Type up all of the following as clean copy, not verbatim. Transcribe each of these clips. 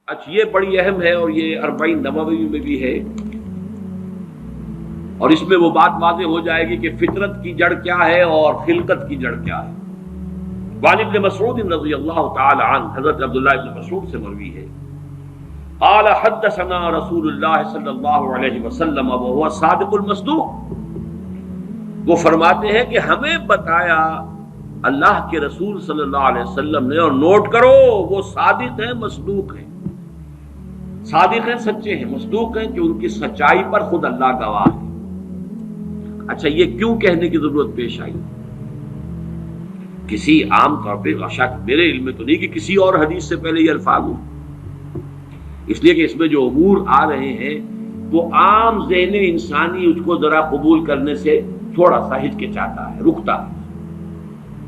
اچھا یہ بڑی اہم ہے اور یہ 40 نووی میں بھی ہے، اور اس میں وہ بات واضح ہو جائے گی کہ فطرت کی جڑ کیا ہے اور خلقت کی جڑ کیا ہے۔ وعن ابن مسعود رضی اللہ تعالی عنہ، حضرت عبداللہ ابن مسعود سے مروی ہے، قال حدثنا رسول اللہ صلی اللہ علیہ وسلم وهو الصادق المصدوق، وہ فرماتے ہیں کہ ہمیں بتایا اللہ کے رسول صلی اللہ علیہ وسلم نے، اور نوٹ کرو وہ صادق ہیں مصدوق ہیں، صادق ہیں سچے ہیں، مصدوق ہیں کہ ان کی سچائی پر خود اللہ گواہ ہے۔ اچھا یہ کیوں کہنے کی ضرورت پیش آئی؟ کسی عام طور پہ شک میرے علم میں تو نہیں کہ کسی اور حدیث سے پہلے یہ الفاظ ہوں، اس لیے کہ اس میں جو امور آ رہے ہیں وہ عام ذہن انسانی اس کو ذرا قبول کرنے سے تھوڑا سا ہچکچاتا ہے، رکتا ہے،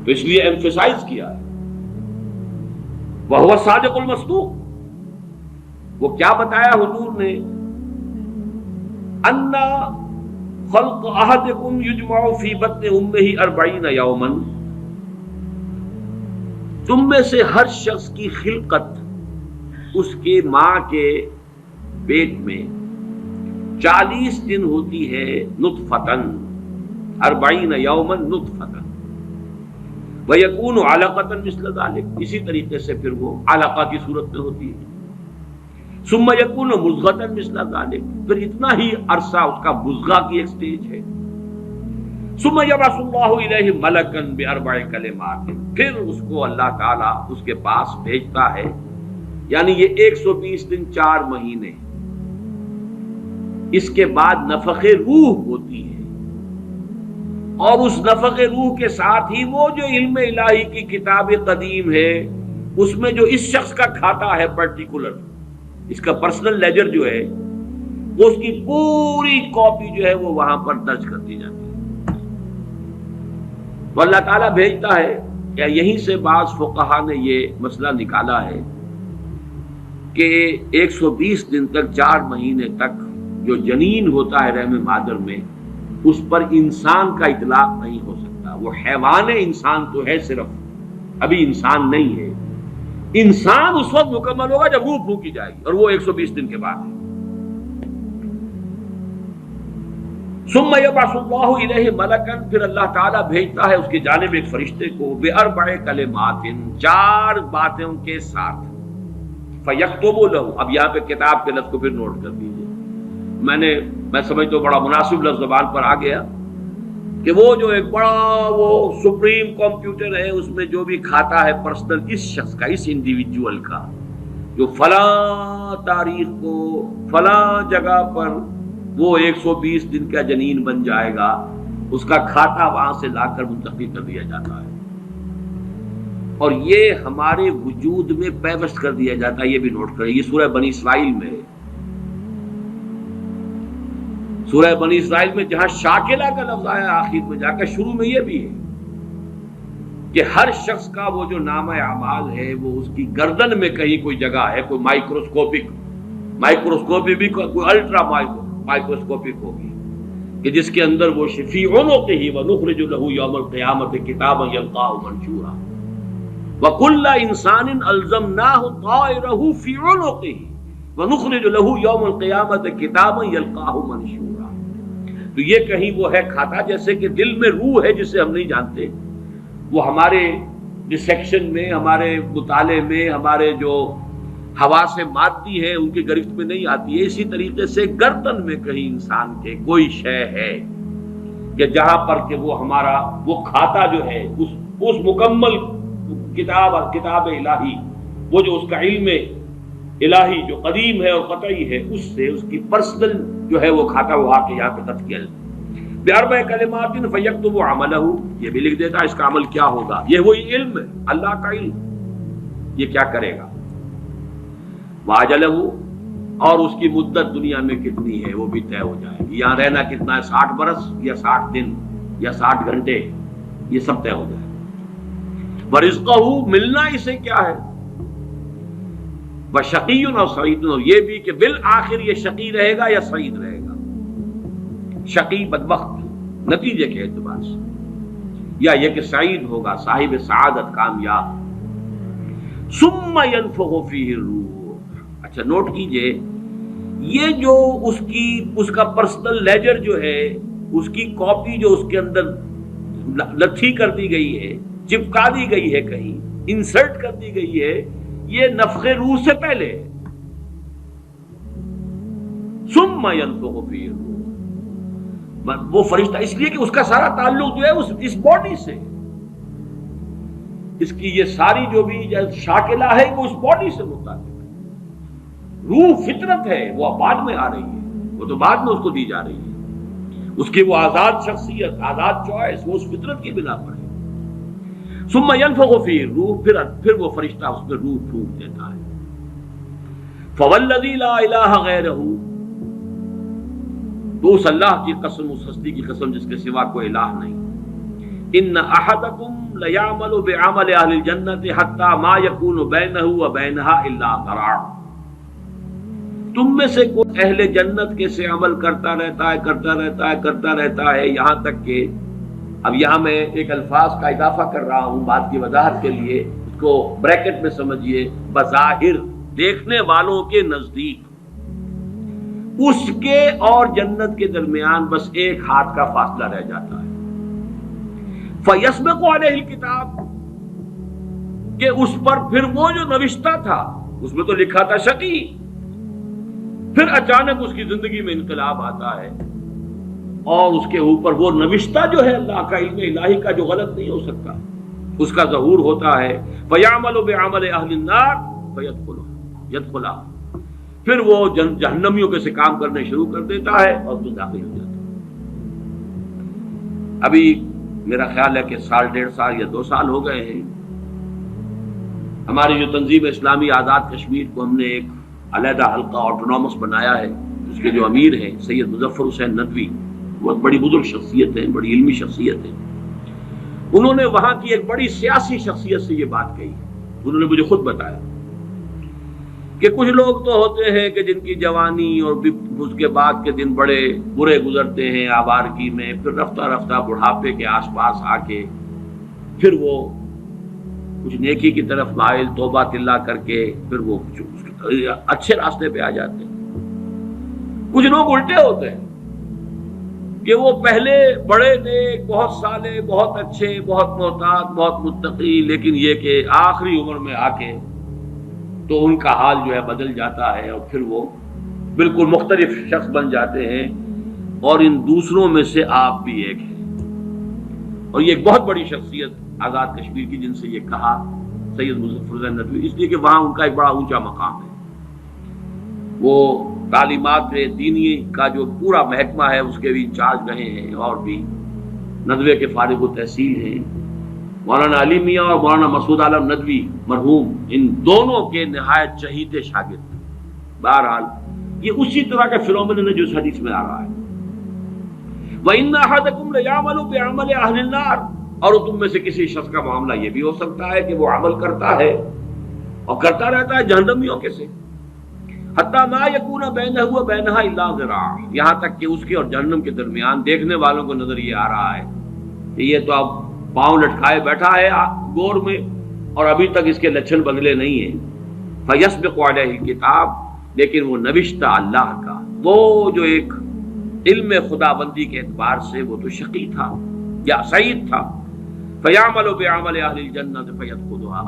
تو اس لیے ایمفیسائز کیا ہے وَهُوَ الصَّادِقُ الْمَصْدُوقُ۔ وہ کیا بتایا حضور نے؟ اَنَّ خَلْقَ أَحَدِكُمْ يُجْمَعُ فِي بَطْنِ أُمِّهِ 40 يَوْمًا، تم میں سے ہر شخص کی خلقت اس کے ماں کے پیٹ میں 40 دن ہوتی ہے، نطفتن 40 یوما نطفتن، ویکون علقۃ مثل ذلک، اسی طریقے سے پھر وہ علقہ کی صورت میں ہوتی ہے، ثم یکون مضغۃ مثل ذلک، پھر اتنا ہی عرصہ اس کا مضغہ کی ایک سٹیج ہے، ثم یبعث اللہ الیہ ملکا باربع کلمات، پھر اس کو اللہ تعالیٰ اس کے پاس بھیجتا ہے، یعنی یہ 120 دن 4 مہینے، اس کے بعد نفخ روح ہوتی ہے، اور اس نفخ روح کے ساتھ ہی وہ جو علم الہی کی کتاب قدیم ہے اس میں جو اس شخص کا کھاتا ہے پرٹیکولر، اس کا پرسنل لیجر جو ہے، وہ اس کی پوری کاپی جو ہے وہ وہاں پر درج کر دی جاتی ہے، تو اللہ تعالیٰ بھیجتا ہے۔ کیا یہیں سے بعض فقہا نے یہ مسئلہ نکالا ہے کہ 120 دن تک 4 مہینے تک جو جنین ہوتا ہے رحم مادر میں، اس پر انسان کا اطلاق نہیں ہو سکتا، وہ حیوان انسان تو ہے صرف، ابھی انسان نہیں ہے، انسان اس وقت مکمل ہوگا جب روح پھونکی جائے گی، اور وہ 120 دن کے بعد ہے۔ ثم یبعث اللہ الیہ ملکا، پھر اللہ تعالیٰ بھیجتا ہے اس کی جانب ایک فرشتے کو، باربع کلمات، 4 باتوں کے ساتھ، فیکتب لہ، اب یہاں پہ کتاب کے لفظ کو پھر نوٹ کر دیجیے، میں سمجھتا ہوں بڑا مناسب لفظ زبان پر آ گیا کہ وہ جو ایک بڑا وہ سپریم کمپیوٹر ہے، اس میں جو بھی کھاتا ہے پرسنل اس شخص کا، اس انڈیویجول کا، جو فلاں تاریخ کو فلاں جگہ پر وہ 120 دن کا جنین بن جائے گا، اس کا کھاتا وہاں سے لا کر منتقل کر دیا جاتا ہے، اور یہ ہمارے وجود میں پیوست کر دیا جاتا ہے، یہ بھی نوٹ کریں، یہ سورہ بنی اسرائیل میں ہے، سورہ بنی اسرائیل میں جہاں شاکلہ کا لفظ آیا آخر میں جا کر، شروع میں یہ بھی ہے کہ ہر شخص کا وہ جو نامہ اعمال ہے وہ اس کی گردن میں کہیں کوئی جگہ ہے، کوئی مائکروسکوپی بھی کوئی الٹرا مائکروسکوپک ہوگی، کہ جس کے اندر وہ فی عنقہ ونخرج لہ یوم القیامۃ کتابا یلقاہ منشورا وکل انسان الزمناہ طائرہ فی عنقہ ونخرج لہ یوم القیامۃ کتابا یلقاہ منشورا۔ تو یہ کہیں وہ ہے کھاتا، جیسے کہ دل میں روح ہے جسے ہم نہیں جانتے، وہ ہمارے ڈسیکشن میں، ہمارے مطالعے میں، ہمارے جو حواس مادی ہے ان کی گرفت میں نہیں آتی ہے، اسی طریقے سے گردن میں کہیں انسان کے کوئی شے ہے کہ جہاں پر کہ وہ ہمارا وہ کھاتا جو ہے اس مکمل کتاب الہی، وہ جو اس کا علم الہی جو قدیم ہے اور قطعی ہے، اس سے اس کی پرسنل جو ہے وہ کھاتا وہ آ کے یہاں پہ درج کیا باربع کلمات فیکتب عملہ، یہ بھی لکھ دیتا اس کا عمل کیا ہوگا، یہ وہی علم ہے، اللہ کا علم، یہ کیا کرے گا، واجلہ، اور اس کی مدت دنیا میں کتنی ہے وہ بھی طے ہو جائے گی، یہاں رہنا کتنا ہے، 60 برس یا 60 دن یا 60 گھنٹے، یہ سب طے ہو جائے گا، ورزقہ، ملنا اسے کیا ہے، وشقی اور سعید، اور یہ بھی کہ بالآخر یہ شقی رہے گا یا سعید رہے گا، شقی بدبخت نتیجے کے اعتبار سے، یا یہ کہ سعید ہوگا صاحب سعادت کامیاب۔ ثم ينفخ فیہ الروح، اچھا نوٹ کیجئے، یہ جو اس کا پرسنل لیجر جو ہے، اس کی کاپی جو اس کے اندر لتھی کر دی گئی ہے، چپکا دی گئی ہے، کہیں انسرٹ کر دی گئی ہے، یہ نفخ روح سے پہلے ہے۔ ثم ينفخ فيه الروح، وہ فرشتہ اس لیے کہ اس کا سارا تعلق جو ہے اس باڈی سے، اس کی یہ ساری جو بھی شاکلہ ہے وہ اس باڈی سے متعلق ہے۔ روح فطرت ہے، وہ بعد میں آ رہی ہے، وہ تو بعد میں اس کو دی جا رہی ہے، اس کی وہ آزاد شخصیت، آزاد چوائس، وہ اس فطرت کی بنا پر ہے۔ ثم ينفخ فيه الروح، پھر وہ فرشتہ اس میں روح پھونک دیتا ہے۔ فوالذی لا الہ غیرہ، تو اس اللہ کی قسم، اس ہستی کی قسم جس کے سوا کوئی الہ نہیں، ان احدکم لیعمل بعمل اہل الجنۃ حتی ما یکون بینہ وبینہا الا ذراع، تم میں سے کوئی اہل جنت کے سے عمل کرتا رہتا ہے یہاں تک کہ، اب یہاں میں ایک الفاظ کا اضافہ کر رہا ہوں بات کی وضاحت کے لیے، اس کو بریکٹ میں سمجھیے، بظاہر دیکھنے والوں کے نزدیک اس کے اور جنت کے درمیان بس ایک ہاتھ کا فاصلہ رہ جاتا ہے۔ فَيَسْبِقُ عَلَيْهِ الْكِتَابُ، کہ اس پر پھر وہ جو نوشتہ تھا، اس میں تو لکھا تھا شقی، پھر اچانک اس کی زندگی میں انقلاب آتا ہے اور اس کے اوپر وہ نوشتہ جو ہے اللہ کا علم الہی کا جو غلط نہیں ہو سکتا، اس کا ظہور ہوتا ہے۔ فَيَعْمَلُ بِعَمَلِ أَهْلِ النَّارِ فَيَدْخُلُهَا، پھر وہ جہنمیوں کے سے کام کرنے شروع کر دیتا ہے اور تو داخل ہو جاتا ہے۔ ابھی میرا خیال ہے کہ سال 1.5 سال یا 2 سال ہو گئے ہیں، ہماری جو تنظیم اسلامی آزاد کشمیر کو ہم نے ایک علیحدہ حلقہ آٹونومس بنایا ہے، اس کے جو امیر ہیں سید مظفر حسین ندوی، بہت بڑی بزرگ شخصیت ہے، بڑی علمی شخصیت ہے، انہوں نے وہاں کی ایک بڑی سیاسی شخصیت سے یہ بات کہی، انہوں نے مجھے خود بتایا کہ کچھ لوگ تو ہوتے ہیں کہ جن کی جوانی اور اس کے بعد کے دن بڑے برے گزرتے ہیں آوارگی میں، پھر رفتہ رفتہ بڑھاپے کے آس پاس آ کے پھر وہ کچھ نیکی کی طرف مائل، توبہ تلا کر کے پھر وہ اچھے راستے پہ آ جاتے ہیں۔ کچھ لوگ الٹے ہوتے ہیں کہ وہ پہلے بڑے نیک، بہت صالح، بہت اچھے، بہت محتاط، بہت متقی، لیکن یہ کہ آخری عمر میں آ کے تو ان کا حال جو ہے بدل جاتا ہے اور پھر وہ بالکل مختلف شخص بن جاتے ہیں، اور ان دوسروں میں سے آپ بھی ایک ہیں۔ اور یہ ایک بہت بڑی شخصیت آزاد کشمیر کی، جن سے یہ کہا سید مظفر حسین ندوی، اس لیے کہ وہاں ان کا ایک بڑا اونچا مقام ہے، وہ تعلیمات دینی کا جو پورا محکمہ ہے اس کے بھی انچارج رہے ہیں، اور بھی ندوے کے فارغ التحصیل ہیں۔ مولانا علی میاں اور مولانا مسعود عالم ندوی مرحوم، ان دونوں کے نہایت چہیتے شاگرد۔ بہرحال یہ اسی طرح کا فنومینن ہے جو اس حدیث میں آ رہا ہے۔ وَإِنَّ أَحَدَكُمْ لَيَعْمَلُ بِعَمَلِ أَهْلِ النَّارِ، اور تم میں سے کسی شخص کا معاملہ یہ بھی ہو سکتا ہے کہ وہ عمل کرتا ہے اور کرتا رہتا ہے جہنمیوں کے سے، حتیٰ مَا يَكُونَ بَيْنَهُ وَبَيْنَهَا إِلَّا ذِرَاعٌ، یہاں تک کہ اس کے اور جہنم کے درمیان دیکھنے والوں کو نظر یہ آ رہا ہے کہ یہ تو اب پاؤں لٹکائے بیٹھا ہے گور میں اور ابھی تک اس کے لچھن بدلے نہیں ہیں۔ فَيَسْبِقُ عَلَيْهِ الْكِتَابُ، لیکن وہ نوشتہ اللہ کا، وہ جو ایک علم خداوندی کے اعتبار سے وہ تو شقی تھا یا سعید تھا۔ فَيَعْمَلُ بِعَمَلِ أَهْلِ الْجَنَّةِ فَيَدْخُلُهَا،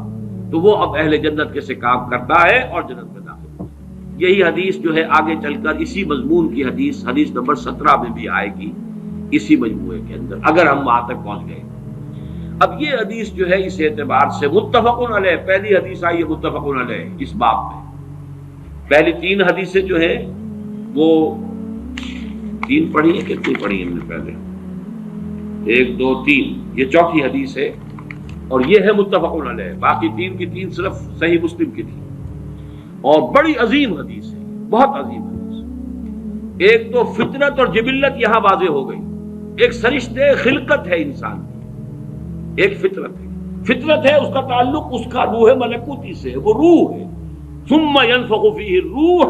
تو وہ اب اہل جنت کے سے کام کرتا ہے اور جنت میں داخل ہوتا ہے۔ یہی حدیث جو ہے آگے چل کر اسی مضمون کی حدیث نمبر 17 میں بھی آئے گی، اسی مجموعے کے اندر، اگر ہم وہاں تک پہنچ گئے۔ اب یہ حدیث جو ہے اس اعتبار سے متفق علیہ، پہلی حدیث آئی ہے متفق علیہ اس باب میں۔ پہلی 3 حدیثیں جو ہیں وہ 3 پڑھی ہیں، کتنی پڑھی ہیں ہم نے پہلے؟ 1 2 3، یہ چوتھی حدیث ہے اور یہ ہے متفق علیہ، باقی 3 کی 3 صرف صحیح مسلم کی تھی، اور بڑی عظیم حدیث ہے، بہت عظیم حدیث۔ ایک تو فطرت اور جبلت یہاں واضح ہو گئی، ایک سرشتے خلقت ہے انسان کی، ایک فطرت ہے، اس کا تعلق اس کا روح ملکوتی سے، وہ روح ہے۔ ثم ينفخ فيه الروح،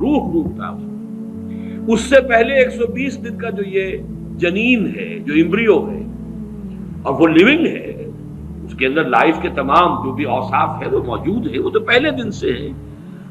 روح پھونکتا ہے۔ اس سے پہلے 120 دن کا جو یہ جنین ہے، جو امبریو ہے اور وہ لیونگ ہے، اس کے اندر لائف کے تمام جو بھی اوصاف ہے وہ موجود ہے، وہ تو پہلے دن سے ہے۔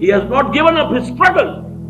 he has not given up his struggle,